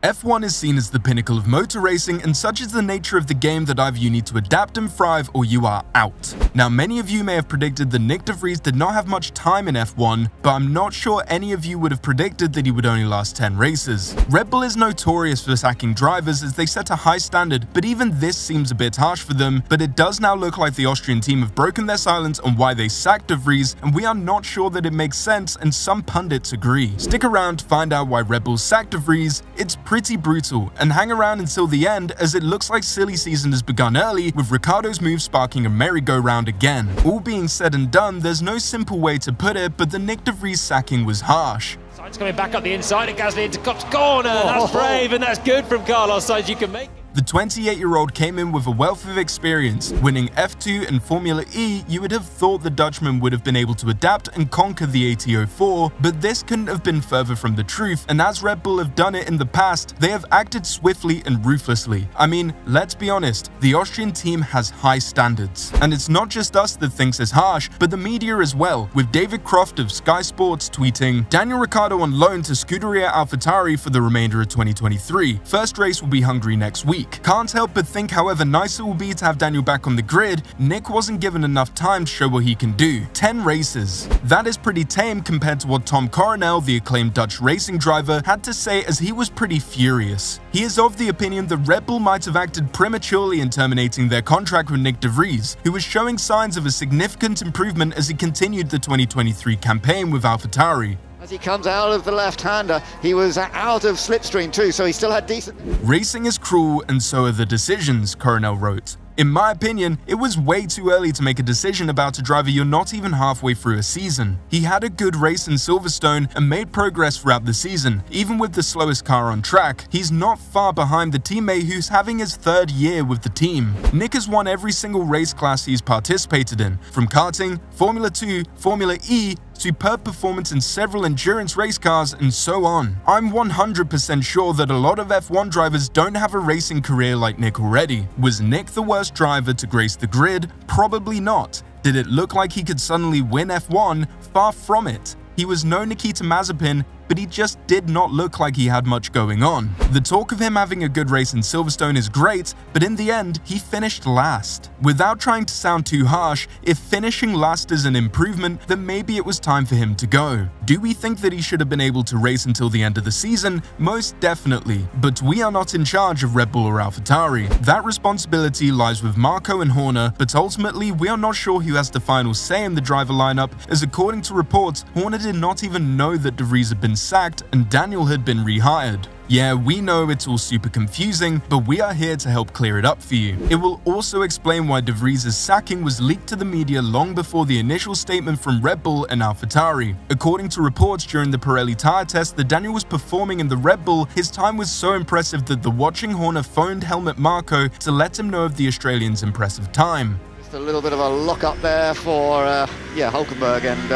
F1 is seen as the pinnacle of motor racing, and such is the nature of the game that either you need to adapt and thrive or you are out. Now, many of you may have predicted that Nyck de Vries did not have much time in F1, but I'm not sure any of you would have predicted that he would only last 10 races. Red Bull is notorious for sacking drivers as they set a high standard, but even this seems a bit harsh for them. But it does now look like the Austrian team have broken their silence on why they sacked de Vries, and we are not sure that it makes sense, and some pundits agree. Stick around to find out why Red Bull sacked de Vries. It's pretty brutal, and hang around until the end as it looks like silly season has begun early, with Ricciardo's move sparking a merry-go-round again. All being said and done, there's no simple way to put it, but the Nyck de Vries sacking was harsh. Sainz coming back up the inside and Gasly into Cops corner. That's brave and that's good from Carlos Sainz. You can make it. The 28-year-old came in with a wealth of experience. Winning F2 and Formula E, you would have thought the Dutchman would have been able to adapt and conquer the AT04, but this couldn't have been further from the truth, and as Red Bull have done it in the past, they have acted swiftly and ruthlessly. I mean, let's be honest, the Austrian team has high standards. And it's not just us that thinks it's harsh, but the media as well, with David Croft of Sky Sports tweeting, "Daniel Ricciardo on loan to Scuderia AlphaTauri for the remainder of 2023. First race will be Hungary next week. Can't help but think however nice it will be to have Daniel back on the grid. Nyck wasn't given enough time to show what he can do. 10 races. That is pretty tame compared to what Tom Coronel, the acclaimed Dutch racing driver, had to say, as he was pretty furious. He is of the opinion that Red Bull might have acted prematurely in terminating their contract with Nyck de Vries, who was showing signs of a significant improvement as he continued the 2023 campaign with AlphaTauri. As he comes out of the left-hander, he was out of slipstream too, so he still had decent... Racing is cruel and so are the decisions, Coronel wrote. In my opinion, it was way too early to make a decision about a driver you're not even halfway through a season. He had a good race in Silverstone and made progress throughout the season. Even with the slowest car on track, he's not far behind the teammate who's having his third year with the team. Nyck has won every single race class he's participated in, from karting, Formula 2, Formula E, superb performance in several endurance race cars, and so on. I'm 100% sure that a lot of F1 drivers don't have a racing career like Nyck already. Was Nyck the worst driver to grace the grid? Probably not. Did it look like he could suddenly win F1? Far from it. He was no Nikita Mazepin, but he just did not look like he had much going on. The talk of him having a good race in Silverstone is great, but in the end, he finished last. Without trying to sound too harsh, if finishing last is an improvement, then maybe it was time for him to go. Do we think that he should have been able to race until the end of the season? Most definitely, but we are not in charge of Red Bull or AlphaTauri. That responsibility lies with Marko and Horner, but ultimately, we are not sure who has the final say in the driver lineup, as according to reports, Horner did not even know that de Vries had been sacked and Daniel had been rehired. Yeah, we know it's all super confusing, but we are here to help clear it up for you. It will also explain why de Vries' sacking was leaked to the media long before the initial statement from Red Bull and AlphaTauri. According to reports during the Pirelli tire test that Daniel was performing in the Red Bull, his time was so impressive that the watching Horner phoned helmut Marko to let him know of the Australian's impressive time. A little bit of a lock-up there for, Hulkenberg, and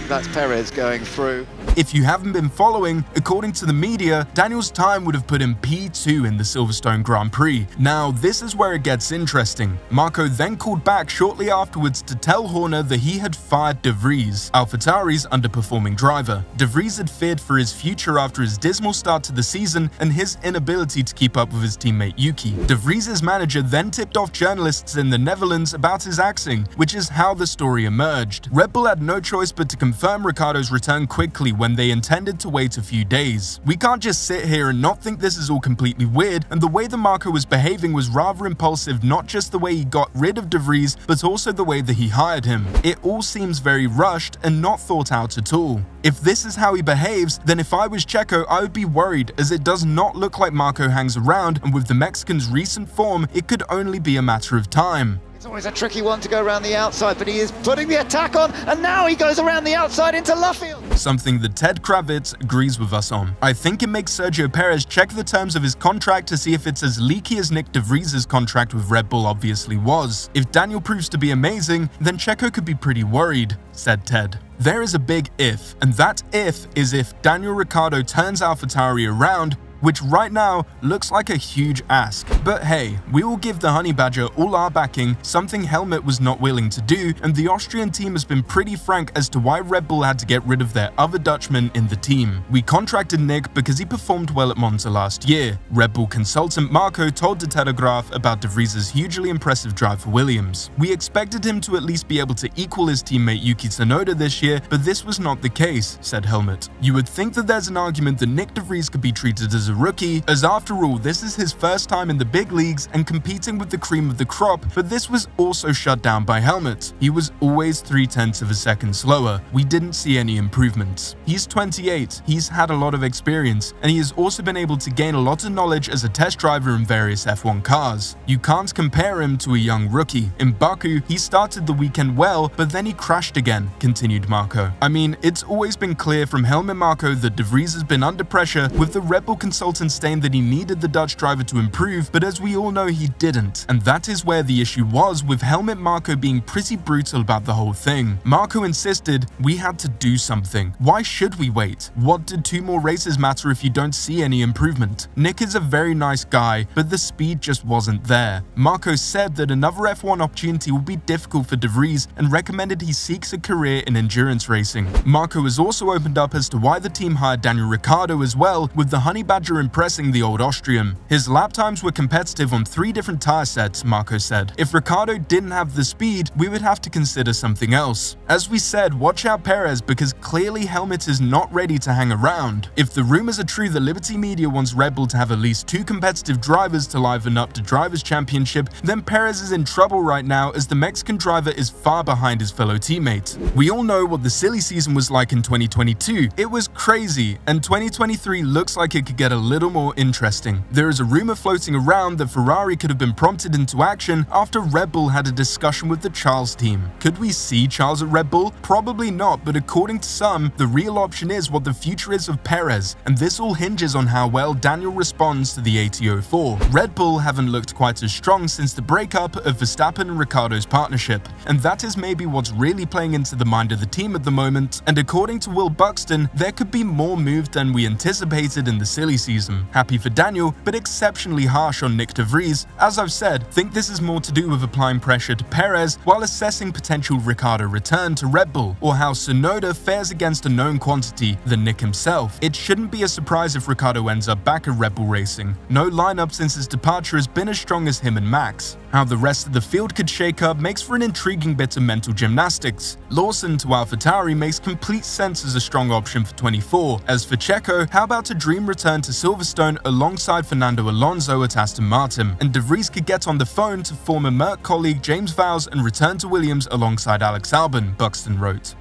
that's Perez going through. If you haven't been following, according to the media, Daniel's time would have put him P2 in the Silverstone Grand Prix. Now, this is where it gets interesting. Marko then called back shortly afterwards to tell Horner that he had fired de Vries, AlphaTauri's underperforming driver. De Vries had feared for his future after his dismal start to the season and his inability to keep up with his teammate Yuki. De Vries' manager then tipped off journalists in the Netherlands about his axing, which is how the story emerged. Red Bull had no choice but to confirm Ricciardo's return quickly when they intended to wait a few days. We can't just sit here and not think this is all completely weird, and the way that Marko was behaving was rather impulsive, not just the way he got rid of de Vries, but also the way that he hired him. It all seems very rushed and not thought out at all. If this is how he behaves, then if I was Checo, I would be worried, as it does not look like Marko hangs around, and with the Mexican's recent form, it could only be a matter of time. It's always a tricky one to go around the outside, but he is putting the attack on, and now he goes around the outside into Luffield. Something that Ted Kravitz agrees with us on. I think it makes Sergio Perez check the terms of his contract to see if it's as leaky as Nyck de Vries' contract with Red Bull obviously was. If Daniel proves to be amazing, then Checo could be pretty worried, said Ted. There is a big if, and that if is if Daniel Ricciardo turns AlphaTauri around, which right now looks like a huge ask. But hey, we will give the Honey Badger all our backing, something Helmut was not willing to do, and the Austrian team has been pretty frank as to why Red Bull had to get rid of their other Dutchman in the team. We contracted Nyck because he performed well at Monza last year. Red Bull consultant Marko told De Telegraaf about De Vries' hugely impressive drive for Williams. We expected him to at least be able to equal his teammate Yuki Tsunoda this year, but this was not the case, said Helmut. You would think that there's an argument that Nyck De Vries could be treated as a rookie, as after all, this is his first time in the big leagues and competing with the cream of the crop, but this was also shut down by Helmut. He was always 0.3 of a second slower. We didn't see any improvements. He's 28, he's had a lot of experience, and he has also been able to gain a lot of knowledge as a test driver in various F1 cars. You can't compare him to a young rookie. In Baku, he started the weekend well, but then he crashed again, continued Marko. I mean, it's always been clear from Helmut Marko that De Vries has been under pressure, with the Red Bull consultant saying that he needed the Dutch driver to improve, but as we all know, he didn't. And that is where the issue was, with Helmut Marko being pretty brutal about the whole thing. Marko insisted we had to do something. Why should we wait? What did 2 more races matter if you don't see any improvement? Nyck is a very nice guy, but the speed just wasn't there. Marko said that another F1 opportunity would be difficult for De Vries and recommended he seeks a career in endurance racing. Marko has also opened up as to why the team hired Daniel Ricciardo as well, with the Honey Badger impressing the old Austrian. His lap times were competitive on 3 different tyre sets, Marko said. If Ricciardo didn't have the speed, we would have to consider something else. As we said, watch out Perez, because clearly Helmut is not ready to hang around. If the rumours are true that Liberty Media wants Red Bull to have at least 2 competitive drivers to liven up the Drivers' Championship, then Perez is in trouble right now, as the Mexican driver is far behind his fellow teammate. We all know what the silly season was like in 2022. It was crazy, and 2023 looks like it could get a little more interesting. There is a rumour floating around that Ferrari could have been prompted into action after Red Bull had a discussion with the Charles team. Could we see Charles at Red Bull? Probably not, but according to some, the real option is what the future is of Perez, and this all hinges on how well Daniel responds to the AT04. Red Bull haven't looked quite as strong since the breakup of Verstappen and Ricciardo's partnership, and that is maybe what's really playing into the mind of the team at the moment, and according to Will Buxton, there could be more moved than we anticipated in the silly season. Happy for Daniel, but exceptionally harsh on Nyck De Vries. As I've said, think this is more to do with applying pressure to Perez while assessing potential Ricciardo return to Red Bull, or how Tsunoda fares against a known quantity than Nyck himself. It shouldn't be a surprise if Ricciardo ends up back at Red Bull Racing. No lineup since his departure has been as strong as him and Max. How the rest of the field could shake up makes for an intriguing bit of mental gymnastics. Lawson to AlphaTauri makes complete sense as a strong option for 24. As for Checo, how about a dream return to Silverstone alongside Fernando Alonso at Aston Martin? And De Vries could get on the phone to former Merck colleague James Vowles and return to Williams alongside Alex Albon, Buxton wrote.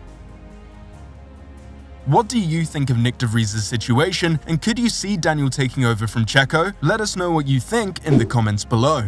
What do you think of Nyck De Vries' situation, and could you see Daniel taking over from Checo? Let us know what you think in the comments below.